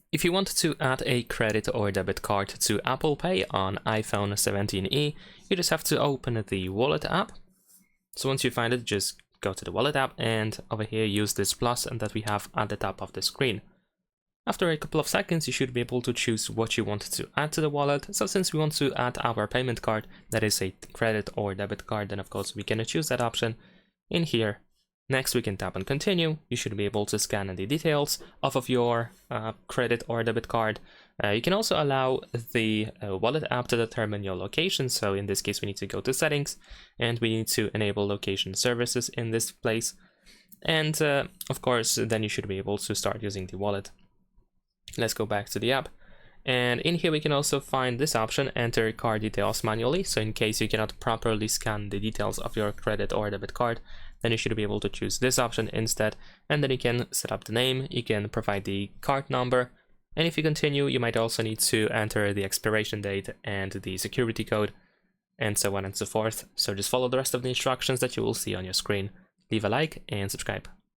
If you want to add a credit or debit card to Apple Pay on iPhone 17e, you just have to open the Wallet app. So once you find it, just go to the Wallet app and over here use this plus that we have at the top of the screen. After a couple of seconds, you should be able to choose what you want to add to the wallet. So since we want to add our payment card, that is a credit or debit card, then of course we can choose that option in here. Next, we can tap on continue. You should be able to scan the details of your credit or debit card. You can also allow the wallet app to determine your location. So in this case, we need to go to settings and we need to enable location services in this place. And of course, then you should be able to start using the wallet. Let's go back to the app. And in here, we can also find this option, enter card details manually. So in case you cannot properly scan the details of your credit or debit card, then you should be able to choose this option instead. And then you can set up the name, you can provide the card number. And if you continue, you might also need to enter the expiration date and the security code and so on and so forth. So just follow the rest of the instructions that you will see on your screen. Leave a like and subscribe.